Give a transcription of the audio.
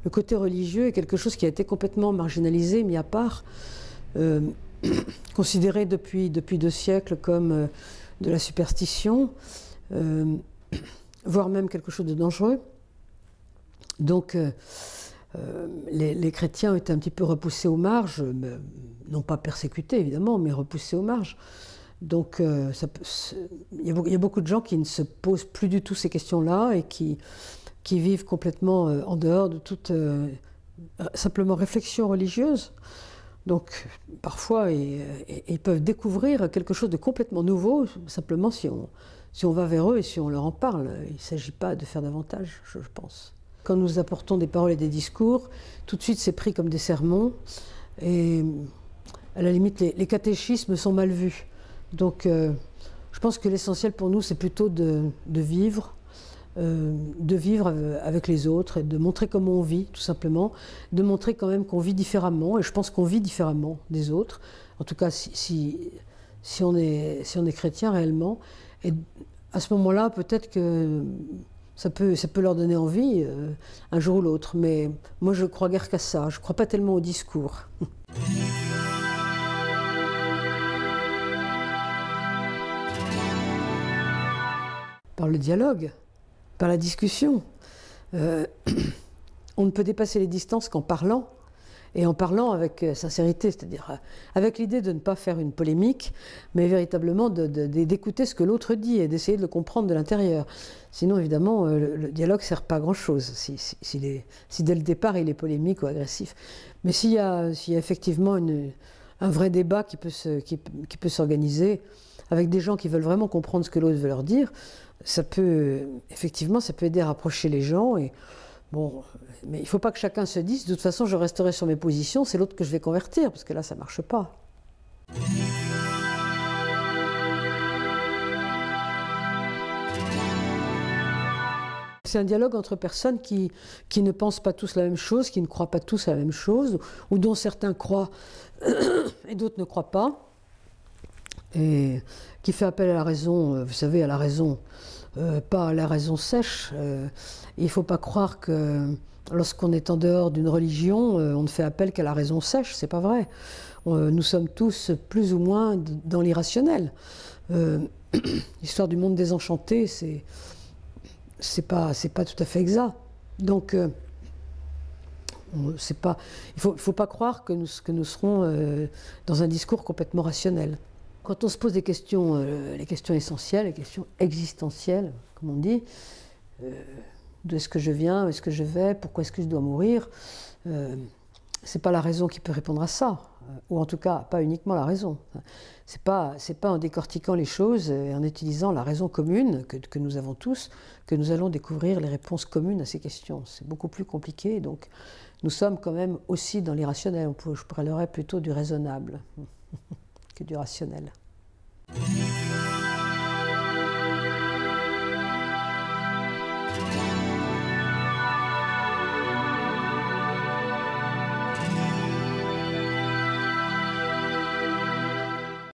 le côté religieux est quelque chose qui a été complètement marginalisé, mis à part, considéré depuis 2 siècles comme de la superstition, voire même quelque chose de dangereux. Donc les chrétiens ont été un petit peu repoussés aux marges, non pas persécutés évidemment, mais repoussés aux marges. Donc il y a beaucoup de gens qui ne se posent plus du tout ces questions-là et qui vivent complètement en dehors de toute simplement réflexion religieuse. Donc parfois ils peuvent découvrir quelque chose de complètement nouveau, simplement si on va vers eux et si on leur en parle. Il ne s'agit pas de faire davantage, je pense. Quand nous apportons des paroles et des discours, tout de suite c'est pris comme des sermons et à la limite les catéchismes sont mal vus. Donc je pense que l'essentiel pour nous c'est plutôt de vivre avec les autres et de montrer comment on vit tout simplement, de montrer quand même qu'on vit différemment et je pense qu'on vit différemment des autres, en tout cas si on est chrétien réellement, et à ce moment-là peut-être que ça peut leur donner envie un jour ou l'autre, mais moi je crois guère qu'à ça, je ne crois pas tellement au discours. Par le dialogue, par la discussion. On ne peut dépasser les distances qu'en parlant, et en parlant avec sincérité, c'est-à-dire avec l'idée de ne pas faire une polémique, mais véritablement d'écouter ce que l'autre dit et d'essayer de le comprendre de l'intérieur. Sinon, évidemment, le dialogue ne sert pas à grand-chose, si dès le départ il est polémique ou agressif. Mais s'il y a effectivement un vrai débat qui peut s'organiser, avec des gens qui veulent vraiment comprendre ce que l'autre veut leur dire, effectivement, ça peut aider à rapprocher les gens. Et, bon, mais il ne faut pas que chacun se dise, de toute façon, je resterai sur mes positions, c'est l'autre que je vais convertir, parce que là, ça ne marche pas. C'est un dialogue entre personnes qui ne pensent pas tous la même chose, qui ne croient pas tous la même chose, ou dont certains croient et d'autres ne croient pas. Et qui fait appel à la raison, vous savez, à la raison, pas à la raison sèche. Il ne faut pas croire que lorsqu'on est en dehors d'une religion, on ne fait appel qu'à la raison sèche, c'est pas vrai. Nous sommes tous plus ou moins dans l'irrationnel. L'histoire du monde désenchanté, c'est pas tout à fait exact. Donc, il faut pas croire que nous serons dans un discours complètement rationnel. Quand on se pose des questions, les questions essentielles, les questions existentielles, comme on dit, d'où est-ce que je viens, où est-ce que je vais, pourquoi est-ce que je dois mourir, c'est pas la raison qui peut répondre à ça, ou en tout cas pas uniquement la raison. C'est pas en décortiquant les choses et en utilisant la raison commune que nous avons tous que nous allons découvrir les réponses communes à ces questions. C'est beaucoup plus compliqué, donc nous sommes quand même aussi dans l'irrationnel. Je parlerais plutôt du raisonnable que du rationnel.